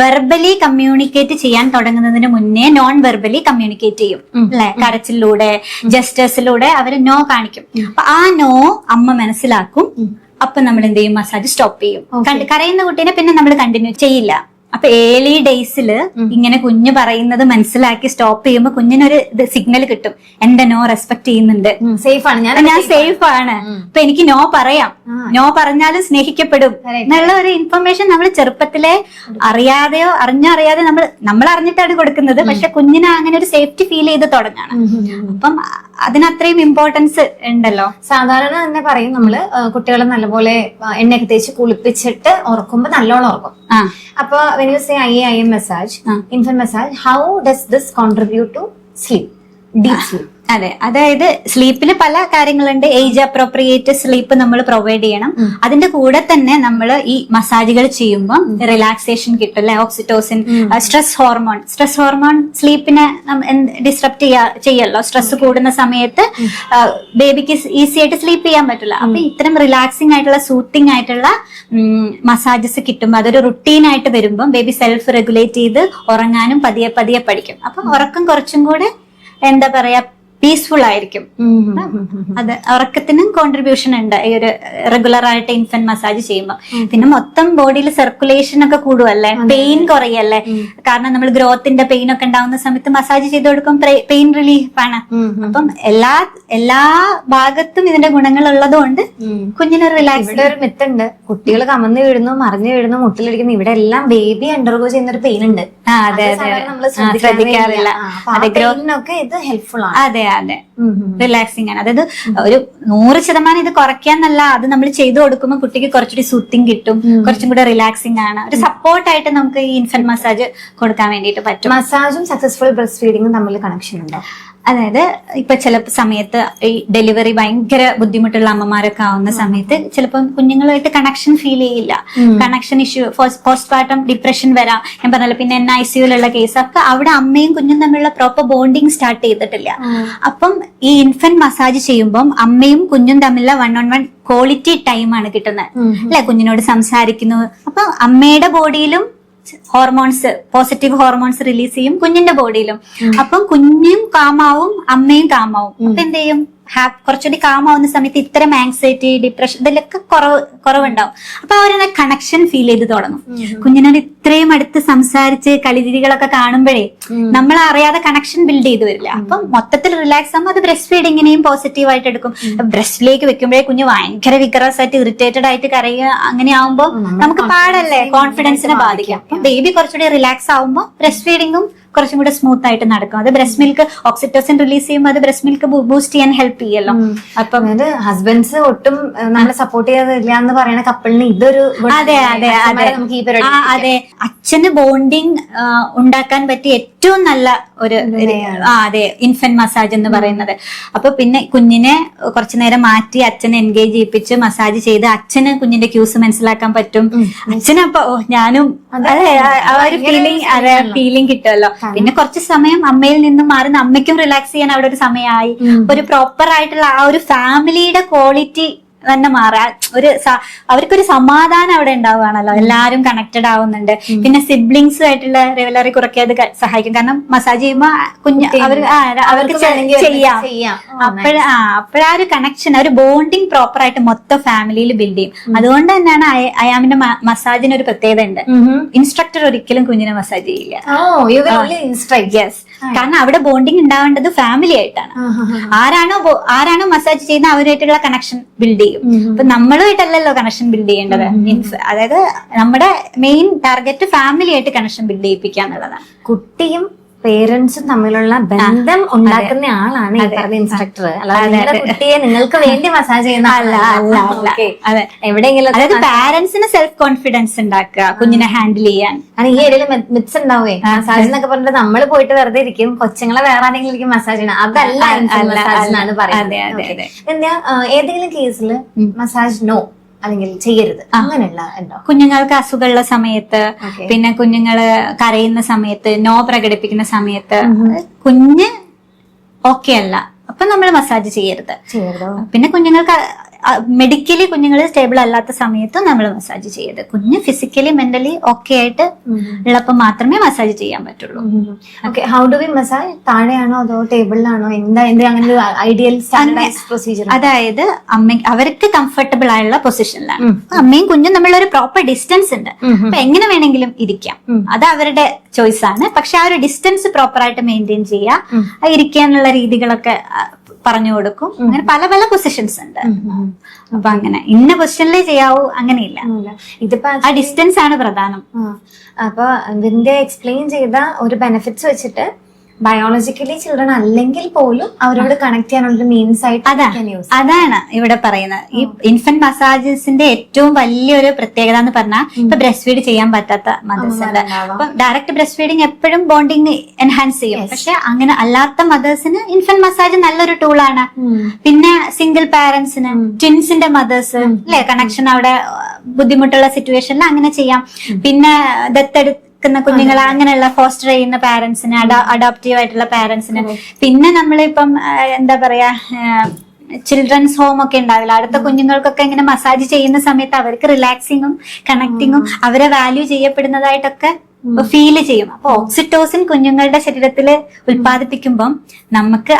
വെർബലി കമ്മ്യൂണിക്കേറ്റ് ചെയ്യാൻ തുടങ്ങുന്നതിന് മുന്നേ നോൺ വെർബലി കമ്മ്യൂണിക്കേറ്റ് ചെയ്യും അല്ലെ. കരച്ചിലൂടെ, ജസ്റ്റേഴ്സിലൂടെ അവര് നോ കാണിക്കും. അപ്പൊ ആ നോ അമ്മ മനസ്സിലാക്കും. അപ്പൊ നമ്മൾ എന്ത് ചെയ്യും, മസാജ് സ്റ്റോപ്പ് ചെയ്യും. കരയുന്ന കുട്ടീനെ പിന്നെ നമ്മൾ കണ്ടിന്യൂ ചെയ്യില്ല. അപ്പൊ ഏർലി ഡേയ്സില് ഇങ്ങനെ കുഞ്ഞ് പറയുന്നത് മനസ്സിലാക്കി സ്റ്റോപ്പ് ചെയ്യുമ്പോൾ കുഞ്ഞിനൊരു സിഗ്നൽ കിട്ടും, എന്റെ നോ റെസ്പെക്ട് ചെയ്യുന്നുണ്ട്, സേഫ് ആണ്, ഞാൻ സേഫ് ആണ്, അപ്പൊ എനിക്ക് നോ പറയാം, നോ പറഞ്ഞാലും സ്നേഹിക്കപ്പെടും എന്നുള്ള ഒരു ഇൻഫർമേഷൻ നമ്മൾ ചെറുപ്പത്തിലെ അറിയാതെയോ അറിഞ്ഞറിയാതെ നമ്മൾ അറിഞ്ഞിട്ടാണ് കൊടുക്കുന്നത്. പക്ഷെ കുഞ്ഞിന് അങ്ങനെ ഒരു സേഫ്റ്റി ഫീൽ ചെയ്ത് തുടങ്ങണം. അപ്പം അതിനത്രയും ഇമ്പോർട്ടൻസ് ഉണ്ടല്ലോ. സാധാരണ തന്നെ പറയും നമ്മള് കുട്ടികളെ നല്ലപോലെ എണ്ണയൊക്കെ തേച്ച് കുളിപ്പിച്ചിട്ട് ഉറക്കുമ്പോ നല്ലോണം ഉറക്കും. അപ്പൊ when you say IAIM massage, infant massage, how does this contribute to sleep, deep sleep? അതെ, അതായത് സ്ലീപ്പിൽ പല കാര്യങ്ങളുണ്ട്. ഏജ് അപ്രോപ്രിയേറ്റ് സ്ലീപ്പ് നമ്മൾ പ്രൊവൈഡ് ചെയ്യണം. അതിന്റെ കൂടെ തന്നെ നമ്മൾ ഈ മസാജുകൾ ചെയ്യുമ്പോൾ റിലാക്സേഷൻ കിട്ടും അല്ലെ, ഓക്സിറ്റോസിൻ, സ്ട്രെസ് ഹോർമോൺ സ്ലീപ്പിനെ ഡിസ്ട്രപ്റ്റ് ചെയ്യല്ലോ. സ്ട്രെസ് കൂടുന്ന സമയത്ത് ബേബിക്ക് ഈസി ആയിട്ട് സ്ലീപ്പ് ചെയ്യാൻ പറ്റില്ല. അപ്പൊ ഇത്തരം റിലാക്സിംഗ് ആയിട്ടുള്ള സൂത്തിങ് ആയിട്ടുള്ള മസാജസ് കിട്ടുമ്പോൾ അതൊരു റുട്ടീനായിട്ട് വരുമ്പോൾ ബേബി സെൽഫ് റെഗുലേറ്റ് ചെയ്ത് ഉറങ്ങാനും പതിയെ പതിയെ പഠിക്കും. അപ്പൊ ഉറക്കം കുറച്ചും കൂടെ എന്താ പറയാ പീസ്ഫുൾ ആയിരിക്കും. അത് ഉറക്കത്തിനും കോൺട്രിബ്യൂഷൻ ഉണ്ട് ഈ ഒരു റെഗുലർ ആയിട്ട് ഇൻഫന്റ് മസാജ് ചെയ്യുമ്പോൾ. പിന്നെ മൊത്തം ബോഡിയിൽ സർക്കുലേഷൻ ഒക്കെ കൂടുമല്ലേ, പെയിൻ കുറയല്ലേ. കാരണം നമ്മൾ ഗ്രോത്തിന്റെ പെയിൻ ഒക്കെ ഉണ്ടാവുന്ന സമയത്ത് മസാജ് ചെയ്ത് കൊടുക്കും, പെയിൻ റിലീഫ് ആണ്. അപ്പം എല്ലാ ഭാഗത്തും ഇതിന്റെ ഗുണങ്ങൾ ഉള്ളതുകൊണ്ട് കുഞ്ഞിനൊരു റിലാക്സ്. ഇവിടെ ഒരു മിത്തുണ്ട്, കുട്ടികൾ കമന്ന് വീഴുന്നു, മറിഞ്ഞു വീഴുന്നു, മുട്ടിലിരിക്കുന്നു, ഇവിടെ എല്ലാം ബേബി അണ്ടർഗോ ചെയ്യുന്ന ഒരു പെയിൻ ഉണ്ട്. നമ്മൾ ശ്രദ്ധിക്കാറില്ല. ഇത് ഹെൽപ്ഫുൾ ആണ്. അതെ, റിലാക്സിങ് ആണ്. അതായത് ഒരു 100% ഇത് കുറയ്ക്കാന്നല്ല, അത് നമ്മൾ ചെയ്തു കൊടുക്കുമ്പോൾ കുട്ടിക്ക് കുറച്ചുകൂടി സൂത്തിങ് കിട്ടും, കുറച്ചും കൂടെ റിലാക്സിങ് ആണ്. ഒരു സപ്പോർട്ടായിട്ട് നമുക്ക് ഈ ഇൻഫന്റ് മസാജ് കൊടുക്കാൻ വേണ്ടിയിട്ട് പറ്റും. മസാജും സക്സസ്ഫുൾ ബ്രസ്റ്റ് ഫീഡിങ്ങും തമ്മിൽ കണക്ഷൻ ഉണ്ടോ? അതായത് ഇപ്പൊ ചില സമയത്ത് ഈ ഡെലിവറി ഭയങ്കര ബുദ്ധിമുട്ടുള്ള അമ്മമാരൊക്കെ ആവുന്ന സമയത്ത് ചിലപ്പോൾ കുഞ്ഞുങ്ങളുമായിട്ട് കണക്ഷൻ ഫീൽ ചെയ്യില്ല. കണക്ഷൻ ഇഷ്യൂ, പോസ്റ്റ്മോർട്ടം ഡിപ്രഷൻ വരാം. ഞാൻ പറഞ്ഞല്ലോ, പിന്നെ NICUലുള്ള കേസ് ഒക്കെ അവിടെ അമ്മയും കുഞ്ഞും തമ്മിലുള്ള പ്രോപ്പർ ബോണ്ടിങ് സ്റ്റാർട്ട് ചെയ്തിട്ടില്ല. അപ്പം ഈ ഇൻഫന്റ് മസാജ് ചെയ്യുമ്പോൾ അമ്മയും കുഞ്ഞും തമ്മിലുള്ള 1-on-1 ക്വാളിറ്റി ടൈമാണ് കിട്ടുന്നത് അല്ലെ. കുഞ്ഞിനോട് സംസാരിക്കുന്നു, അപ്പൊ അമ്മയുടെ ബോഡിയിലും ഹോർമോൺസ്, പോസിറ്റീവ് ഹോർമോൺസ് റിലീസ് ചെയ്യും കുഞ്ഞിന്റെ ബോഡിയിലും. അപ്പം കുഞ്ഞും കാമാവും അമ്മയും കാമാവും. അപ്പൊ എന്ത് ചെയ്യും, കുറച്ചുകൂടി കാമാവുന്ന സമയത്ത് ഇത്തരം ആങ്സൈറ്റി, ഡിപ്രഷൻ ഇതിലൊക്കെ കുറവുണ്ടാവും. അപ്പൊ അവരെന്നെ കണക്ഷൻ ഫീൽ ചെയ്ത് തുടങ്ങും. കുഞ്ഞിനോട് ഇത്രയും അടുത്ത് സംസാരിച്ച് കളിചിരികളൊക്കെ കാണുമ്പോഴേ നമ്മൾ അറിയാതെ കണക്ഷൻ ബിൽഡ് ചെയ്ത് വരില്ല. അപ്പം മൊത്തത്തിൽ റിലാക്സ് ആകുമ്പോൾ അത് ബ്രസ്റ്റ് ഫീഡിങ്ങിനെയും പോസിറ്റീവ് ആയിട്ട് എടുക്കും. ബ്രസ്റ്റിലേക്ക് വെക്കുമ്പോഴേ കുഞ്ഞ് ഭയങ്കര വിഗ്രസ് ആയിട്ട് ഇറിറ്റേറ്റഡ് ആയിട്ട് കരയുക, അങ്ങനെ ആവുമ്പോൾ നമുക്ക് പാടല്ലേ, കോൺഫിഡൻസിനെ ബാധിക്കാം. അപ്പം ബേബി കുറച്ചുകൂടി റിലാക്സ് ആവുമ്പോൾ ബ്രസ്റ്റ് ഫീഡിങ്ങും കുറച്ചും കൂടെ സ്മൂത്ത് ആയിട്ട് നടക്കും. അത് ബ്രസ്റ്റ് മിൽക്ക് ഓക്സിറ്റോസിൻ റിലീസ് ചെയ്യുമ്പോൾ അത് ബ്രസ്റ്റ് മിൽക്ക് ബൂസ്റ്റ് ചെയ്യാൻ ഹെൽപ്പ് ചെയ്യല്ലോ. അപ്പം ഹസ്ബൻഡ്സ് ഒട്ടും നമ്മളെ സപ്പോർട്ട് ചെയ്യാതില്ല എന്ന് പറയുന്ന കപ്പിളിന് ഇതൊരു അതെ അച്ഛന് ബോണ്ടിങ് ഉണ്ടാക്കാൻ പറ്റിയ ഏറ്റവും നല്ല ഒരു ഇൻഫന്റ് മസാജ് എന്ന് പറയുന്നത്. അപ്പൊ പിന്നെ കുഞ്ഞിനെ കുറച്ചു നേരം മാറ്റി അച്ഛനെ എൻഗേജ് ചെയ്യിപ്പിച്ച് മസാജ് ചെയ്ത് അച്ഛന് കുഞ്ഞിന്റെ ക്യൂസ് മനസ്സിലാക്കാൻ പറ്റും. അച്ഛനപ്പൊ ഞാനും ആ ഒരു ഫീലിംഗ് കിട്ടുമല്ലോ. പിന്നെ കുറച്ച് സമയം അമ്മയിൽ നിന്നും മാറുന്ന അമ്മയ്ക്കും റിലാക്സ് ചെയ്യാൻ അവിടെ ഒരു സമയമായി. ഒരു പ്രോപ്പർ ആയിട്ടുള്ള ആ ഒരു ഫാമിലിയുടെ ക്വാളിറ്റി തന്നെ മാറാൻ അവർക്കൊരു സമാധാനം അവിടെ ഉണ്ടാവുകയാണല്ലോ. എല്ലാരും കണക്റ്റഡ് ആവുന്നുണ്ട്. പിന്നെ സിബ്ലിങ്സുമായിട്ടുള്ള റിവലറി കുറയ്ക്കാൻ അത് സഹായിക്കും. കാരണം മസാജ് ചെയ്യുമ്പോ അവർക്ക് ചെയ്യാം. അപ്പോഴാ ഒരു കണക്ഷൻ, ഒരു ബോണ്ടിങ് പ്രോപ്പർ ആയിട്ട് മൊത്തം ഫാമിലിയിൽ ബിൽഡ് ചെയ്യും. അതുകൊണ്ട് തന്നെയാണ് അയാമിന്റെ മസാജിന് ഒരു പ്രത്യേകത ഉണ്ട്. ഇൻസ്ട്രക്ടർ ഒരിക്കലും കുഞ്ഞിനെ മസാജ് ചെയ്യില്ല. കാരണം അവിടെ ബോണ്ടിങ് ഉണ്ടാവേണ്ടത് ഫാമിലി ആയിട്ടാണ്. ആരാണോ മസാജ് ചെയ്യുന്ന അവരുമായിട്ടുള്ള കണക്ഷൻ ബിൽഡ് ചെയ്യും. അപ്പൊ നമ്മളുമായിട്ടല്ലല്ലോ കണക്ഷൻ ബിൽഡ് ചെയ്യേണ്ടത്. അതായത് നമ്മുടെ മെയിൻ ടാർഗറ്റ് ഫാമിലി ആയിട്ട് കണക്ഷൻ ബിൽഡ് ചെയ്യിപ്പിക്കുക എന്നുള്ളതാണ്. കുട്ടിയും പേരൻസും തമ്മിലുള്ള ബന്ധം ഉണ്ടാക്കുന്ന ആളാണ് ഈ പറഞ്ഞ ഇൻസ്ട്രക്ടർ. അല്ലാതെ കുട്ടിയെ നിങ്ങൾക്ക് വേണ്ടി മസാജ് ചെയ്യുന്ന അതെ, എവിടെയെങ്കിലും അതായത് പാരന്റ്സിന് സെൽഫ് കോൺഫിഡൻസ് ഉണ്ടാക്കുക, കുഞ്ഞിനെ ഹാൻഡിൽ ചെയ്യാൻ. ഈ ഏരിയയിൽ മിത്സ് ഉണ്ടാവേ. മസാജ് എന്നൊക്കെ പറഞ്ഞിട്ട് നമ്മൾ പോയിട്ട് വെറുതെ ഇരിക്കും, കൊച്ചുങ്ങളെ വേറെ ആരെങ്കിലും മസാജ് ചെയ്യണം. അതല്ല മസാജ് പറയുന്നത്. എന്താ ഏതെങ്കിലും കേസിൽ മസാജ് നോ അല്ലെങ്കിൽ ചെയ്യരുത് അങ്ങനെയുള്ള ഉണ്ടോ? കുഞ്ഞുങ്ങൾക്ക് അസുഖമുള്ള സമയത്ത്, പിന്നെ കുഞ്ഞുങ്ങള് കരയുന്ന സമയത്ത്, നോ പ്രകടിപ്പിക്കുന്ന സമയത്ത് കുഞ്ഞ് ഓക്കെ അല്ല, അപ്പൊ നമ്മൾ മസാജ് ചെയ്യരുത്. പിന്നെ കുഞ്ഞുങ്ങൾക്ക് മെഡിക്കലി കുഞ്ഞുങ്ങൾ സ്റ്റേബിൾ അല്ലാത്ത സമയത്തും നമ്മൾ മസാജ് ചെയ്യത്. കുഞ്ഞ് ഫിസിക്കലി മെന്റലി ഓക്കെ ആയിട്ട് ഉള്ളപ്പോൾ മാത്രമേ മസാജ് ചെയ്യാൻ പറ്റുള്ളൂ. Okay, how do we massage? താഴെയാണോ അതോ ടേബിളിലാണോ? അങ്ങനെ ഒരു ഐഡിയൽ പ്രൊസീജിയർ? അതായത് അവർക്ക് കംഫർട്ടബിൾ ആയുള്ള പൊസിഷനിലാണ്. അമ്മയും കുഞ്ഞും തമ്മിലുള്ള ഒരു പ്രോപ്പർ ഡിസ്റ്റൻസ് ഉണ്ട്. അപ്പൊ എങ്ങനെ വേണമെങ്കിലും ഇരിക്കാം, അത് അവരുടെ ചോയ്സ് ആണ്. പക്ഷെ ആ ഒരു ഡിസ്റ്റൻസ് പ്രോപ്പർ ആയിട്ട് മെയിൻറ്റെയിൻ ചെയ്യുക, ഇരിക്കാനുള്ള രീതികളൊക്കെ പറഞ്ഞു കൊടുക്കും. അങ്ങനെ പല പല പൊസിഷൻസ് ഉണ്ട്. അപ്പൊ അങ്ങനെ ഇന്ന പൊസിഷനിലേ ചെയ്യാവൂ അങ്ങനെയില്ല. ഇതിപ്പോ ആ ഡിസ്റ്റൻസ് ആണ് പ്രധാനം. അപ്പൊ ഇതിന്റെ എക്സ്പ്ലെയിൻ ചെയ്ത ഒരു ബെനിഫിറ്റ്സ് വെച്ചിട്ട് ബയോളജിക്കലി ചിൽഡ്രൻ അല്ലെങ്കിൽ പോലും അവരോട് കണക്ട് ചെയ്യാനുള്ള മീൻസ് ആയിട്ട് അതാണ് ഇവിടെ പറയുന്നത്. ഈ ഇൻഫന്റ് മസാജസിന്റെ ഏറ്റവും വലിയൊരു പ്രത്യേകത എന്ന് പറഞ്ഞാൽ ഇപ്പൊ ബ്രസ്റ്റ് ഫീഡ് ചെയ്യാൻ പറ്റാത്ത മദേഴ്സ് ഉണ്ട്. അപ്പൊ ഡയറക്റ്റ് ബ്രസ്റ്റ് ഫീഡിങ് എപ്പോഴും ബോണ്ടിങ് എൻഹാൻസ് ചെയ്യും. പക്ഷെ അങ്ങനെ അല്ലാത്ത മദേഴ്സിന് ഇൻഫന്റ് മസാജ് നല്ലൊരു ടൂളാണ്. പിന്നെ സിംഗിൾ പാരന്റ്സിന്, ട്വിൻസിന്റെ മദേഴ്സ് അല്ലെ, കണക്ഷൻ അവിടെ ബുദ്ധിമുട്ടുള്ള സിറ്റുവേഷനിൽ അങ്ങനെ ചെയ്യാം. പിന്നെ ദത്തെടുത്ത് കുഞ്ഞുങ്ങളെ അങ്ങനെയുള്ള ഫോസ്റ്റർ ചെയ്യുന്ന പാരന്റ്സിന്, അഡോപ്റ്റീവ് ആയിട്ടുള്ള പാരന്റ്സിന്, പിന്നെ നമ്മളിപ്പം എന്താ പറയാ ചിൽഡ്രൻസ് ഹോം ഒക്കെ ഉണ്ടാവില്ല, അടുത്ത കുഞ്ഞുങ്ങൾക്കൊക്കെ ഇങ്ങനെ മസാജ് ചെയ്യുന്ന സമയത്ത് അവർക്ക് റിലാക്സിങ്ങും കണക്ടിങ്ങും അവരെ വാല്യൂ ചെയ്യപ്പെടുന്നതായിട്ടൊക്കെ ഫീൽ ചെയ്യും. അപ്പൊ ഓക്സിറ്റോസിൻ കുഞ്ഞുങ്ങളുടെ ശരീരത്തിൽ ഉത്പാദിപ്പിക്കുമ്പം നമുക്ക്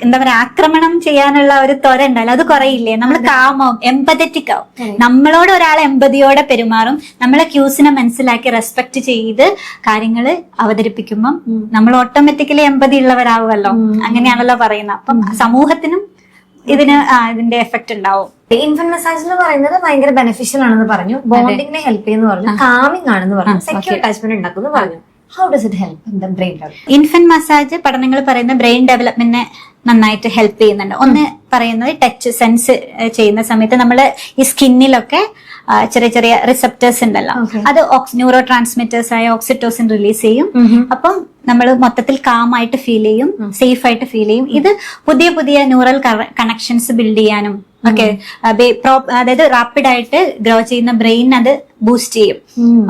എന്താ പറയാ ആക്രമണം ചെയ്യാനുള്ള ഒരു ത്വര ഉണ്ടല്ലോ, അത് കുറയില്ലേ? നമ്മൾ കാമാവും, എംപതറ്റിക് ആവും. നമ്മളോട് ഒരാൾ എമ്പതിയോടെ പെരുമാറും. നമ്മളെ ക്യൂസിനെ മനസ്സിലാക്കി റെസ്പെക്ട് ചെയ്ത് കാര്യങ്ങൾ അവതരിപ്പിക്കുമ്പം നമ്മൾ ഓട്ടോമാറ്റിക്കലി എമ്പതി ഉള്ളവരാവുമല്ലോ. അങ്ങനെയാണല്ലോ പറയുന്നത്. അപ്പം സമൂഹത്തിനും ഇതിന്റെ എഫക്ട് ഉണ്ടാവും. ഇൻഫന്റ് മസാജ് എന്ന് പറയുന്നത് ഭയങ്കര ബെനിഫിഷ്യൽ ആണെന്ന് പറഞ്ഞു, ബോണ്ടിങ്ങിനെ ഹെൽപ്പ് ചെയ്യുന്നു പറഞ്ഞു, കാമിംഗ് ആണെന്ന് പറഞ്ഞു, സെക്യൂർ അറ്റാച്ച്മെന്റ് ഉണ്ടാക്കുന്നു പറഞ്ഞു. How does it help in the brain development? Infant massage പഠനങ്ങൾ പറയുന്ന ബ്രെയിൻ ഡെവലപ്മെന്റിനെ നന്നായിട്ട് ഹെൽപ്പ് ചെയ്യുന്നുണ്ട്. ഒന്ന് പറയുന്നത് ടച്ച് സെൻസ് ചെയ്യുന്ന സമയത്ത് നമ്മൾ ഈ സ്കിന്നിലൊക്കെ ചെറിയ ചെറിയ റിസപ്റ്റേഴ്സ് ഉണ്ടല്ലോ, അത് ന്യൂറോ ട്രാൻസ്മിറ്റേഴ്സ് ആയ ഓക്സിറ്റോസിൻ റിലീസ് ചെയ്യും. അപ്പം നമ്മൾ മൊത്തത്തിൽ കാമായിട്ട് ഫീൽ ചെയ്യും, സേഫ് ആയിട്ട് ഫീൽ ചെയ്യും. ഇത് പുതിയ പുതിയ ന്യൂറൽ കണക്ഷൻസ് ബിൽഡ് ചെയ്യാനും ഓക്കെ, അതായത് റാപ്പിഡ് ആയിട്ട് ഗ്രോ ചെയ്യുന്ന ബ്രെയിൻ അത് ബൂസ്റ്റ് ചെയ്യും.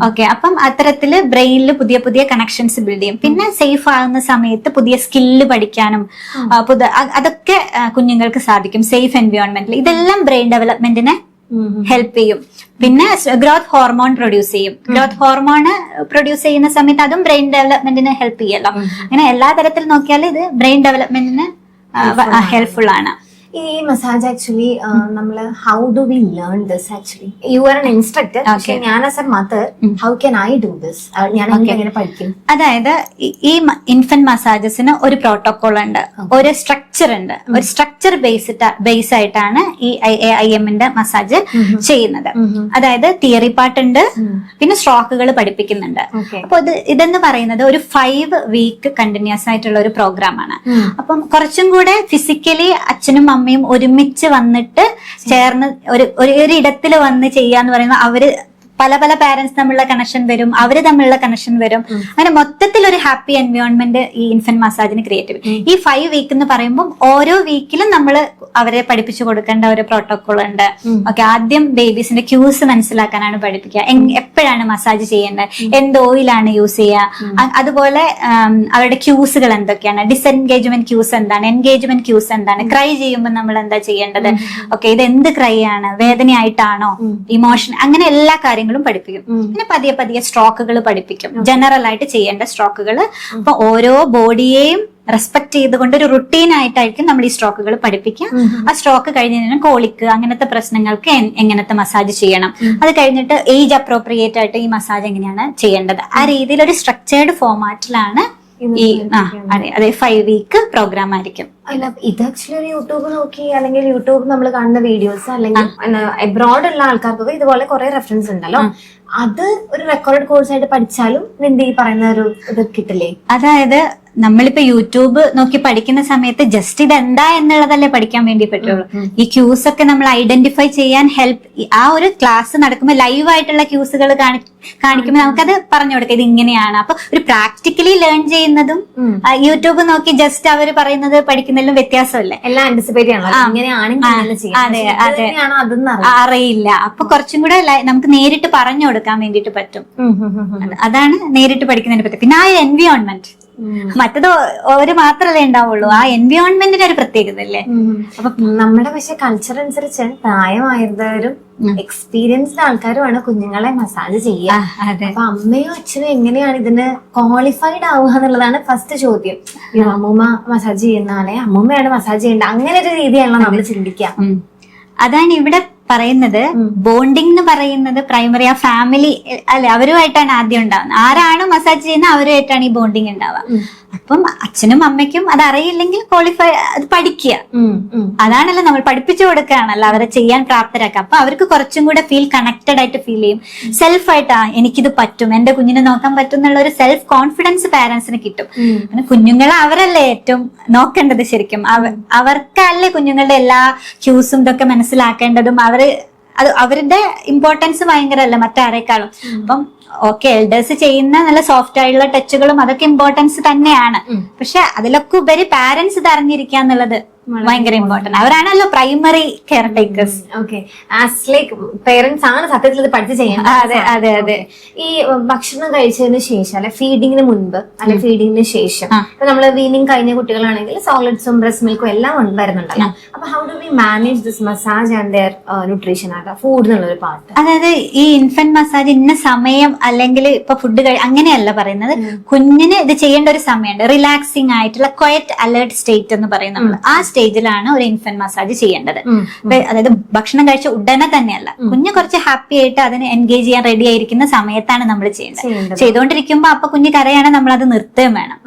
ഓക്കെ, അപ്പം അത്തരത്തില് ബ്രെയിനിൽ പുതിയ പുതിയ കണക്ഷൻസ് ബിൽഡ് ചെയ്യും. പിന്നെ സേഫ് ആകുന്ന സമയത്ത് പുതിയ സ്കില്ല് പഠിക്കാനും അതൊക്കെ കുഞ്ഞുങ്ങൾക്ക് സാധിക്കും സേഫ് എൻവയോൺമെന്റിൽ. ഇതെല്ലാം ബ്രെയിൻ ഡെവലപ്മെന്റിനെ ഹെൽപ്പ് ചെയ്യും. പിന്നെ ഗ്രോത്ത് ഹോർമോൺ പ്രൊഡ്യൂസ് ചെയ്യും. ഗ്രോത്ത് ഹോർമോൺ പ്രൊഡ്യൂസ് ചെയ്യുന്ന സമയത്ത് അതും ബ്രെയിൻ ഡെവലപ്മെന്റിന് ഹെൽപ്പ് ചെയ്യല്ലോ. അങ്ങനെ എല്ലാ തരത്തിൽ നോക്കിയാൽ ഇത് ബ്രെയിൻ ഡെവലപ്മെന്റിന് ഹെൽപ്ഫുൾ ആണ്. ഈ മസാജ് ആക്ച്വലി നമ്മള് how do we learn this? Actually you are N instructor, പക്ഷെ ഞാൻ as A mother how can I do this? ഞാൻ എങ്ങനെ പഠിക്കും? അതായത് ഈ ഇൻഫന്റ് മസാജസിന് ഒരു പ്രോട്ടോകോൾ ഉണ്ട്, ഒരു സ്ട്രക്ചർ ഉണ്ട്. ഒരു സ്ട്രക്ചർ ബേസ് ആയിട്ടാണ് ഈ IAIMന്റെ മസാജ് ചെയ്യുന്നത്. അതായത് തിയറി പാർട്ടുണ്ട്, പിന്നെ സ്ട്രോക്കുകൾ പഠിപ്പിക്കുന്നുണ്ട്. അപ്പൊ ഇതെന്ന് പറയുന്നത് ഒരു 5 വീക്ക് കണ്ടിന്യൂസ് ആയിട്ടുള്ള ഒരു പ്രോഗ്രാം ആണ്. അപ്പം കുറച്ചും കൂടെ ഫിസിക്കലി അച്ഛനും അമ്മയും ഒരുമിച്ച് വന്നിട്ട് ചേർന്ന് ഒരു ഇടത്തിൽ വന്ന് ചെയ്യാന്ന് പറയുന്നത് അവര് പല പല പാരന്റ്സ് തമ്മിലുള്ള കണക്ഷൻ വരും, അവര് തമ്മിലുള്ള കണക്ഷൻ വരും. അങ്ങനെ മൊത്തത്തിൽ ഒരു ഹാപ്പി എൻവയോൺമെന്റ് ഈ ഇൻഫന്റ് മസാജിന് ക്രിയേറ്റ് ചെയ്യും. ഈ 5 വീക്ക് എന്ന് പറയുമ്പോൾ ഓരോ വീക്കിലും നമ്മൾ അവരെ പഠിപ്പിച്ചു കൊടുക്കേണ്ട ഒരു പ്രോട്ടോകോൾ ഉണ്ട്. ഓക്കെ, ആദ്യം ബേബീസിന്റെ ക്യൂസ് മനസ്സിലാക്കാനാണ് പഠിപ്പിക്കുക. എപ്പോഴാണ് മസാജ് ചെയ്യേണ്ടത്, എന്ത് ഓയിലാണ് യൂസ് ചെയ്യുക, അതുപോലെ അവരുടെ ക്യൂസുകൾ എന്തൊക്കെയാണ്, ഡിസെൻഗേജ്മെന്റ് ക്യൂസ് എന്താണ്, എൻഗേജ്മെന്റ് ക്യൂസ് എന്താണ്, ക്രൈ ചെയ്യുമ്പോൾ നമ്മൾ എന്താ ചെയ്യേണ്ടത്, ഓക്കെ ഇത് എന്ത് ക്രൈ ആണ്, വേദനയായിട്ടാണോ, ഇമോഷൻ, അങ്ങനെ എല്ലാ കാര്യങ്ങളും പഠിപ്പിക്കും. പിന്നെ പതിയെ പതിയെ സ്ട്രോക്കുകൾ പഠിപ്പിക്കും, ജനറൽ ആയിട്ട് ചെയ്യേണ്ട സ്ട്രോക്കുകൾ. അപ്പൊ ഓരോ ബോഡിയെയും റെസ്പെക്ട് ചെയ്തുകൊണ്ട് ഒരു റുട്ടീൻ ആയിട്ടായിരിക്കും നമ്മൾ ഈ സ്ട്രോക്കുകൾ പഠിപ്പിക്കുക. ആ സ്ട്രോക്ക് കഴിഞ്ഞതിന് കോളിക്ക് അങ്ങനത്തെ പ്രശ്നങ്ങൾക്ക് എങ്ങനത്തെ മസാജ് ചെയ്യണം, അത് കഴിഞ്ഞിട്ട് ഏജ് അപ്രോപ്രിയേറ്റ് ആയിട്ട് ഈ മസാജ് എങ്ങനെയാണ് ചെയ്യേണ്ടത്, ആ രീതിയിൽ ഒരു സ്ട്രക്ചേർഡ് ഫോർമാറ്റിലാണ് ഈ അതെ 5 വീക്ക് പ്രോഗ്രാം ആയിരിക്കും. ഇത് ആക്ച്വലി ഒരു യൂട്യൂബ് നോക്കി അല്ലെങ്കിൽ യൂട്യൂബ് നമ്മൾ കാണുന്ന വീഡിയോസ് അല്ലെങ്കിൽ എബ്രോഡ് ഉള്ള ആൾക്കാർക്കൊക്കെ ഇതുപോലെ കുറെ റെഫറൻസ് ഉണ്ടല്ലോ, അത് ഒരു റെക്കോർഡ് കോഴ്സ് ആയിട്ട് പഠിച്ചാലും നിന്റെ ഈ പറയുന്ന ഒരു ഇത് കിട്ടില്ലേ? അതായത് നമ്മളിപ്പോ യൂട്യൂബ് നോക്കി പഠിക്കുന്ന സമയത്ത് ജസ്റ്റ് ഇത് എന്താ എന്നുള്ളതല്ലേ പഠിക്കാൻ വേണ്ടി പറ്റുള്ളൂ. ഈ ക്യൂസ് ഒക്കെ നമ്മൾ ഐഡന്റിഫൈ ചെയ്യാൻ ഹെൽപ്പ്, ആ ഒരു ക്ലാസ് നടക്കുമ്പോൾ ലൈവ് ആയിട്ടുള്ള ക്യൂസുകൾ കാണിക്കുമ്പോൾ നമുക്കത് പറഞ്ഞു കൊടുക്കാം ഇത് ഇങ്ങനെയാണ്. അപ്പൊ ഒരു പ്രാക്ടിക്കലി ലേൺ ചെയ്യുന്നതും യൂട്യൂബ് നോക്കി ജസ്റ്റ് അവർ പറയുന്നത് പഠിക്കുന്നതിലും വ്യത്യാസമല്ലേ? എല്ലാം ആന്റിസിപ്പേറ്റ് അതെ അതെ, അറിയില്ല. അപ്പൊ കുറച്ചും കൂടെ നമുക്ക് നേരിട്ട് പറഞ്ഞു കൊടുക്കാൻ വേണ്ടിട്ട് പറ്റും. അതാണ് നേരിട്ട് പഠിക്കുന്നതിനെ പറ്റി. പിന്നെ ആ എൻവയോൺമെന്റ് മറ്റത് ഒരു മാത്രമല്ലേ ഉണ്ടാവുള്ളൂ. ആ എൻവയോൺമെന്റിന് ഒരു പ്രത്യേകത അല്ലേ. അപ്പൊ നമ്മുടെ പക്ഷെ കൾച്ചർ അനുസരിച്ച് പ്രായമായവരും എക്സ്പീരിയൻസ്ഡ് ആൾക്കാരുമാണ് കുഞ്ഞുങ്ങളെ മസാജ് ചെയ്യുക. അപ്പൊ അമ്മയും അച്ഛനും എങ്ങനെയാണ് ഇതിന് ക്വാളിഫൈഡ് ആവുക എന്നുള്ളതാണ് ഫസ്റ്റ് ചോദ്യം. അമ്മൂമ്മ മസാജ് ചെയ്യുന്നാലേ അമ്മൂമ്മയാണ് മസാജ് ചെയ്യേണ്ടത്, അങ്ങനെ ഒരു രീതിയാണല്ലോ നമ്മൾ ചിന്തിക്കുക. അതാണ് ഇവിടെ പറയുന്നത്. ബോണ്ടിങ് എന്ന് പറയുന്നത് പ്രൈമറി ആ ഫാമിലി അല്ലെ, അവരുമായിട്ടാണ് ആദ്യം ഉണ്ടാവുന്നത്. ആരാണ് മസാജ് ചെയ്യുന്നത് അവരുമായിട്ടാണ് ഈ ബോണ്ടിങ് ഉണ്ടാവുക. അപ്പം അച്ഛനും അമ്മയ്ക്കും അത് അറിയില്ലെങ്കിൽ ക്വാളിഫൈ അത് പഠിക്കുക. അതാണല്ലോ നമ്മൾ പഠിപ്പിച്ചു കൊടുക്കുകയാണല്ലോ അവരെ ചെയ്യാൻ പ്രാപ്തരാക്കുക. അപ്പൊ അവർക്ക് കുറച്ചും കൂടെ ഫീൽ കണക്റ്റഡ് ആയിട്ട് ഫീൽ ചെയ്യും. സെൽഫായിട്ട് എനിക്കിത് പറ്റും, എന്റെ കുഞ്ഞിനെ നോക്കാൻ പറ്റും എന്നുള്ള ഒരു സെൽഫ് കോൺഫിഡൻസ് പാരന്റ്സിന് കിട്ടും. കുഞ്ഞുങ്ങളെ അവരല്ലേ ഏറ്റവും നോക്കേണ്ടത് ശരിക്കും. അവർക്കല്ലേ കുഞ്ഞുങ്ങളുടെ എല്ലാ ക്യൂസും ഇതൊക്കെ മനസ്സിലാക്കേണ്ടതും. അവരുടെ ഇമ്പോർട്ടൻസ് ഭയങ്കരല്ല മറ്റാരേക്കാളും. അപ്പം ഓക്കെ, എൽഡേഴ്സ് ചെയ്യുന്ന നല്ല സോഫ്റ്റ് ആയിട്ടുള്ള ടച്ചുകളും അതൊക്കെ ഇമ്പോർട്ടൻസ് തന്നെയാണ്. പക്ഷെ അതിലൊക്കെ ഉപരി പാരന്റ്സ് ഇത് അറിഞ്ഞിരിക്കുക എന്നുള്ളത് ഭയങ്കര ഇമ്പോർട്ടന്റ്. അവരാണല്ലോ പ്രൈമറി കെയർ ടേക്കേഴ്സ്. പേരന്റ്സ് ആണ് സത്യത്തിൽ ഇത് പഠിച്ച് ചെയ്യേണ്ടത്. അതെ അതെ അതെ. ഈ ഭക്ഷണം കഴിച്ചതിന് ശേഷം അല്ലെ ഫീഡിങ്ങിന് മുൻപ് അല്ലെ ഫീഡിങ്ങിന് ശേഷം ഇപ്പൊ നമ്മള് വീനിങ് കഴിഞ്ഞ കുട്ടികളാണെങ്കിൽ സോളിഡ്സും ബ്രസ്റ്റ് മിൽക്കും എല്ലാം വരുന്നുണ്ടല്ലോ. അപ്പൊ how do V manage this massage and their nutrition ആയിട്ട് ഫുഡ് എന്നുള്ളൊരു പാർട്ട്? അതായത് ഈ ഇൻഫന്റ് മസാജ് ഇന്ന സമയം അല്ലെങ്കിൽ ഇപ്പൊ ഫുഡ് അങ്ങനെയല്ല പറയുന്നത്. കുഞ്ഞിന് ഇത് ചെയ്യേണ്ട ഒരു സമയമുണ്ട്. റിലാക്സിങ് ആയിട്ടുള്ള ക്വയറ്റ് അലേർട്ട് സ്റ്റേറ്റ് എന്ന് പറയും നമ്മൾ. ആ സ്റ്റേജിലാണ് ഒരു ഇൻഫന്റ് മസാജ് ചെയ്യേണ്ടത്. അതായത് ഭക്ഷണം കഴിച്ച ഉടനെ തന്നെയല്ല, കുഞ്ഞ് കുറച്ച് ഹാപ്പി ആയിട്ട് അതിന് എൻഗേജ് ചെയ്യാൻ റെഡി ആയിരിക്കുന്ന സമയത്താണ് നമ്മൾ ചെയ്യേണ്ടത്. ചെയ്തുകൊണ്ടിരിക്കുമ്പോ അപ്പൊ കുഞ്ഞ് കരയാണ്, നമ്മൾ അത് നിർത്തുകയും വേണം.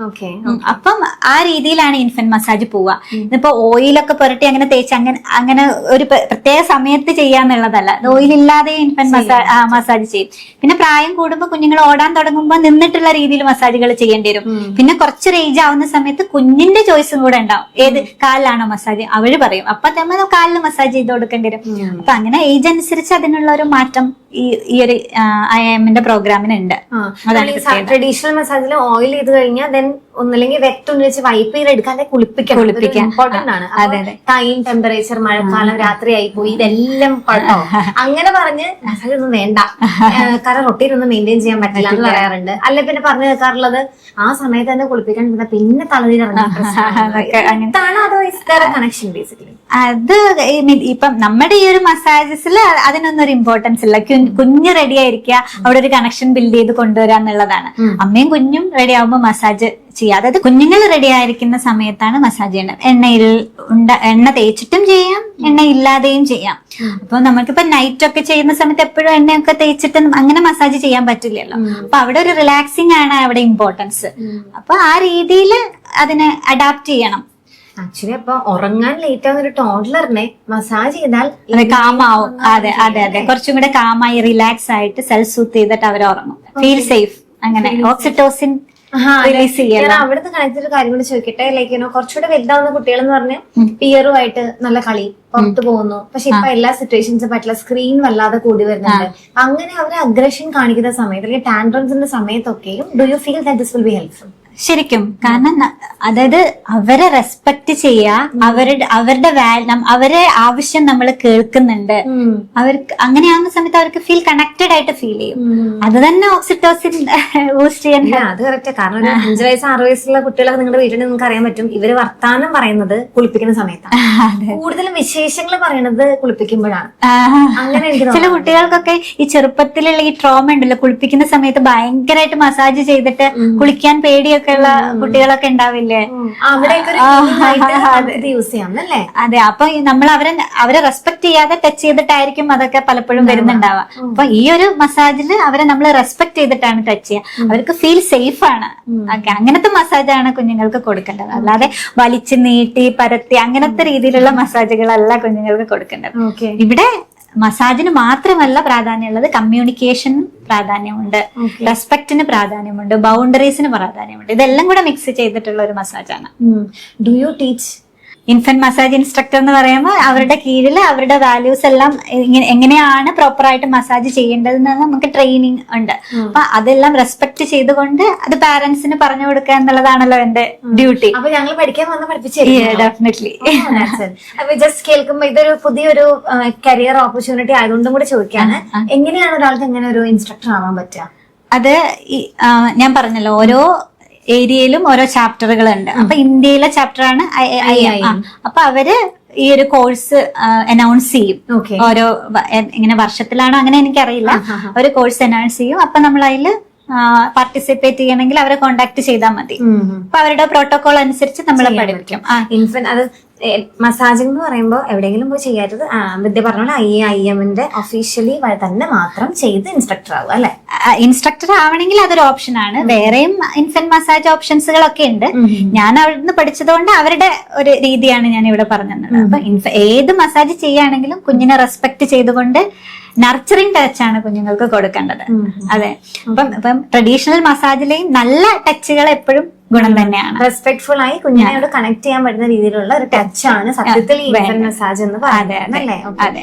അപ്പം ആ രീതിയിലാണ് ഇൻഫന്റ് മസാജ് പോവുക. ഇതിപ്പോ ഓയിലൊക്കെ പുരട്ടി അങ്ങനെ തേച്ച് അങ്ങനെ ഒരു പ്രത്യേക സമയത്ത് ചെയ്യാന്നുള്ളതല്ല. ഓയിലില്ലാതെ ഇൻഫന്റ് മസാജ് ചെയ്യും. പിന്നെ പ്രായം കൂടുമ്പോൾ കുഞ്ഞുങ്ങൾ ഓടാൻ തുടങ്ങുമ്പോൾ നിന്നിട്ടുള്ള രീതിയിൽ മസാജുകൾ ചെയ്യേണ്ടി വരും. പിന്നെ കുറച്ച് ഏജ് ആവുന്ന സമയത്ത് കുഞ്ഞിന്റെ ചോയ്സും കൂടെ ഉണ്ടാവും. ഏത് കാലിലാണോ മസാജ് അവര് പറയും, അപ്പൊ നമ്മൾ കാലിൽ മസാജ് ചെയ്ത് കൊടുക്കേണ്ടി വരും. അപ്പൊ അങ്ങനെ ഏജ് അനുസരിച്ച് അതിനുള്ള ഒരു മാറ്റം ഈ ഒരു IIM പ്രോഗ്രാമിനുണ്ട്. ട്രഡീഷണൽ മസാജിൽ ഓയിൽ ചെയ്ത് കഴിഞ്ഞാൽ ദെൻ ഒന്നില്ലെങ്കിൽ വെറ്റ് ഒന്ന് വെച്ച് വൈപ്പ് ചെയ്ത് എടുക്കാതെ കുളിപ്പിക്കാൻ ഇമ്പോർട്ടന്റ് ആണ്. ടൈം, ടെമ്പറേച്ചർ, മഴക്കാലം, രാത്രിയായി പോയി, ഇതെല്ലാം കുഴപ്പമാവും. അങ്ങനെ പറഞ്ഞ് മസാജ് ഒന്നും വേണ്ട, കാരണം റൊട്ടീൻ ഒന്നും മെയിൻറ്റെയിൻ ചെയ്യാൻ പറ്റില്ല എന്ന് പറയാറുണ്ട്. അല്ലെ പിന്നെ പറഞ്ഞു കേൾക്കാറുള്ളത് ആ സമയത്ത് തന്നെ കുളിപ്പിക്കാൻ പിന്നെ തലതിരിറങ്ങി കണക്ഷൻ ബേസിക്കലി. അത് ഇപ്പം നമ്മുടെ ഈ ഒരു മസാജസിൽ അതിനൊന്നും ഒരു ഇമ്പോർട്ടൻസ് ഇല്ല. കുഞ്ഞ് റെഡി ആയിരിക്കുക, അവിടെ ഒരു കണക്ഷൻ ബിൽഡ് ചെയ്ത് കൊണ്ടുവരിക എന്നുള്ളതാണ്. അമ്മയും കുഞ്ഞും റെഡി ആവുമ്പോൾ മസാജ് ചെയ്യുക. അതായത് കുഞ്ഞുങ്ങൾ റെഡി ആയിരിക്കുന്ന സമയത്താണ് മസാജ് ചെയ്യേണ്ടത്. എണ്ണ തേച്ചിട്ടും ചെയ്യാം, എണ്ണ ഇല്ലാതെയും ചെയ്യാം. അപ്പൊ നമുക്കിപ്പോ നൈറ്റ് ഒക്കെ ചെയ്യുന്ന സമയത്ത് എപ്പോഴും എണ്ണയൊക്കെ തേച്ചിട്ട് അങ്ങനെ മസാജ് ചെയ്യാൻ പറ്റില്ലല്ലോ. അപ്പൊ അവിടെ ഒരു റിലാക്സിങ് ആണ് അവിടെ ഇമ്പോർട്ടൻസ്. അപ്പൊ ആ രീതിയിൽ അതിനെ അഡാപ്റ്റ് ചെയ്യണം. ആക്ച്വലി അപ്പൊ ഉറങ്ങാൻ ലേറ്റ് ആവുന്ന ഒരു ടോഡ്ലറിനെ മസാജ് ചെയ്താൽ കാമാവും. അതെ അതെ അതെ, കുറച്ചും കൂടെ കാമായി റിലാക്സ് ആയിട്ട് സെൽഫ് സൂത്ത് ചെയ്തിട്ട് അവർ ഉറങ്ങും. Feel safe. അങ്ങനെ ഓക്സിറ്റോസിൻ റിലീസ് ചെയ്യണം. അവിടുത്തെ കണക്ട് ഒരു കാര്യം കൂടി ചോദിക്കട്ടെ. ലൈക്ക് കുറച്ചുകൂടെ വലുതാവുന്ന കുട്ടികൾ എന്ന് പറഞ്ഞാൽ പിയറുമായിട്ട് നല്ല കളി പുറത്തു പോകുന്നു. പക്ഷെ ഇപ്പൊ എല്ലാ സിറ്റുവേഷൻസും പറ്റില്ല, സ്ക്രീൻ വല്ലാതെ കൂടി വരുന്നുണ്ട്. അങ്ങനെ അവർ അഗ്രഷൻ കാണിക്കുന്ന സമയത്ത് അല്ലെങ്കിൽ ടാൻഡ്രംസിന്റെ സമയത്തൊക്കെയും do you feel that this will be helpful? ശരിക്കും. കാരണം അതായത് അവരെ റെസ്പെക്ട് ചെയ്യുക, അവരെ ആവശ്യം നമ്മൾ കേൾക്കുന്നുണ്ട്. അവർക്ക് അങ്ങനെയാവുന്ന സമയത്ത് അവർക്ക് ഫീൽ കണക്റ്റഡ് ആയിട്ട് ഫീൽ ചെയ്യും. അത് തന്നെ ഓക്സിറ്റോസിൻ ബൂസ്റ്റ് ചെയ്യാൻ. അത് കറക്റ്റ്. കാരണം ഒരു 5 വയസ്സ് 6 വയസ്സുള്ള കുട്ടികളൊക്കെ നിങ്ങളുടെ വീട്ടിൽ നിങ്ങൾക്ക് അറിയാൻ പറ്റും. ഇവര് വർത്താനം പറയുന്നത് കുളിപ്പിക്കുന്ന സമയത്താണ്. കൂടുതലും വിശേഷങ്ങൾ പറയുന്നത് കുളിപ്പിക്കുമ്പോഴാണ്. അങ്ങനെ ചില കുട്ടികൾക്കൊക്കെ ഈ ചെറുപ്പത്തിലുള്ള ഈ ട്രോമ ഉണ്ടല്ലോ, കുളിപ്പിക്കുന്ന സമയത്ത് ഭയങ്കരമായിട്ട് മസാജ് ചെയ്തിട്ട് കുളിക്കാൻ പേടിയൊക്കെ ഉള്ള കുട്ടികളൊക്കെ ഉണ്ടാവില്ലേ? അതെ. അപ്പൊ നമ്മൾ അവരെ റെസ്പെക്ട് ചെയ്യാതെ ടച്ച് ചെയ്തിട്ടായിരിക്കും അതൊക്കെ പലപ്പോഴും വരുന്നുണ്ടാവുക. അപ്പൊ ഈ ഒരു മസാജില് അവരെ നമ്മൾ റെസ്പെക്ട് ചെയ്തിട്ടാണ് ടച്ച് ചെയ്യുക. അവർക്ക് ഫീൽ സേഫ് ആണ്. അങ്ങനത്തെ മസാജാണ് കുഞ്ഞുങ്ങൾക്ക് കൊടുക്കേണ്ടത്. അല്ലാതെ വലിച്ചു നീട്ടി പരത്തി അങ്ങനത്തെ രീതിയിലുള്ള മസാജുകളല്ല കുഞ്ഞുങ്ങൾക്ക് കൊടുക്കേണ്ടത്. ഇവിടെ മസാജിന് മാത്രമല്ല പ്രാധാന്യമുള്ളത്, കമ്മ്യൂണിക്കേഷന് പ്രാധാന്യമുണ്ട്, റെസ്പെക്റ്റിന് പ്രാധാന്യമുണ്ട്, ബൗണ്ടറീസിന് പ്രാധാന്യമുണ്ട്. ഇതെല്ലാം കൂടെ മിക്സ് ചെയ്തിട്ടുള്ള ഒരു മസാജാണ്. Do you teach? Infant massage instructor എന്ന് പറയുമ്പോൾ അവരുടെ കീഴിൽ അവരുടെ വാല്യൂസ് എല്ലാം എങ്ങനെയാണ് പ്രോപ്പറായിട്ട് മസാജ് ചെയ്യേണ്ടതെന്ന് നമുക്ക് ട്രെയിനിങ് ഉണ്ട്. അപ്പൊ അതെല്ലാം റെസ്പെക്ട് ചെയ്തുകൊണ്ട് അത് പാരന്റ്സിന് പറഞ്ഞു കൊടുക്കുക എന്നുള്ളതാണല്ലോ എന്റെ ഡ്യൂട്ടി. അപ്പൊ ഞങ്ങൾ പഠിക്കാൻ വന്ന് പഠിപ്പിച്ചു. ഡെഫിനറ്റ്ലി. അപ്പൊ ജസ്റ്റ് കേൾക്കുമ്പോ ഇതൊരു പുതിയൊരു കരിയർ ഓപ്പർച്യൂണിറ്റി ആയതുകൊണ്ടും കൂടെ ചോദിക്കാണ്, എങ്ങനെയാണ് ഒരാൾക്ക് എങ്ങനെ ഒരു ഇൻസ്ട്രക്ടർ ആവാൻ പറ്റുക? അത് ഞാൻ പറഞ്ഞല്ലോ, ഓരോ ഏരിയയിലും ഓരോ ചാപ്റ്ററുകൾ ഉണ്ട്. അപ്പൊ ഇന്ത്യയിലെ ചാപ്റ്റർ ആണ് IIM. അപ്പൊ അവര് ഈ ഒരു കോഴ്സ് അനൗൺസ് ചെയ്യും. ഓക്കെ. ഓരോ ഇങ്ങനെ വർഷത്തിലാണോ അങ്ങനെ എനിക്കറിയില്ല. ഒരു കോഴ്സ് അനൗൺസ് ചെയ്യും. അപ്പൊ നമ്മൾ അതിൽ പാർട്ടിസിപ്പേറ്റ് ചെയ്യണമെങ്കിൽ അവരെ കോണ്ടാക്ട് ചെയ്താൽ മതി. അപ്പൊ അവരുടെ പ്രോട്ടോകോൾ അനുസരിച്ച് നമ്മളെ പഠിപ്പിക്കും. ഇൻഫന്റ് അത് മസാജിംഗ് എന്ന് പറയുമ്പോൾ എവിടെയെങ്കിലും പോയി ചെയ്യാത്തത് വിദ്യ പറഞ്ഞ IIMന്റെ ഒഫീഷ്യലി തന്നെ മാത്രം ചെയ്ത് ഇൻസ്ട്രക്ടർ ആവുക അല്ലെ? ഇൻസ്ട്രക്ടർ ആവണമെങ്കിൽ അതൊരു ഓപ്ഷൻ ആണ്. വേറെയും ഇൻഫന്റ് മസാജ് ഓപ്ഷൻസുകളൊക്കെ ഉണ്ട്. ഞാൻ അവിടുന്ന് പഠിച്ചതുകൊണ്ട് അവരുടെ ഒരു രീതിയാണ് ഞാൻ ഇവിടെ പറഞ്ഞത്. അപ്പൊ ഏത് മസാജ് ചെയ്യുകയാണെങ്കിലും കുഞ്ഞിനെ റെസ്പെക്ട് ചെയ്തുകൊണ്ട് നർച്ചറിങ് ടച്ച് ആണ് കുഞ്ഞുങ്ങൾക്ക് കൊടുക്കേണ്ടത്. അതെ. ഇപ്പം ട്രഡീഷണൽ മസാജിലെയും നല്ല ടച്ചുകൾ എപ്പോഴും ഗുണം തന്നെയാണ്. റെസ്പെക്ട്ഫുൾ ആയി കുഞ്ഞിനോട് കണക്ട് ചെയ്യാൻ പറ്റുന്ന രീതിയിലുള്ള ഒരു ടച്ച് ആണ് സത്യത്തിൽ ഈ ഇൻഫന്റ് മസാജ് എന്ന് പറയുന്നത് അല്ലേ? അതെ.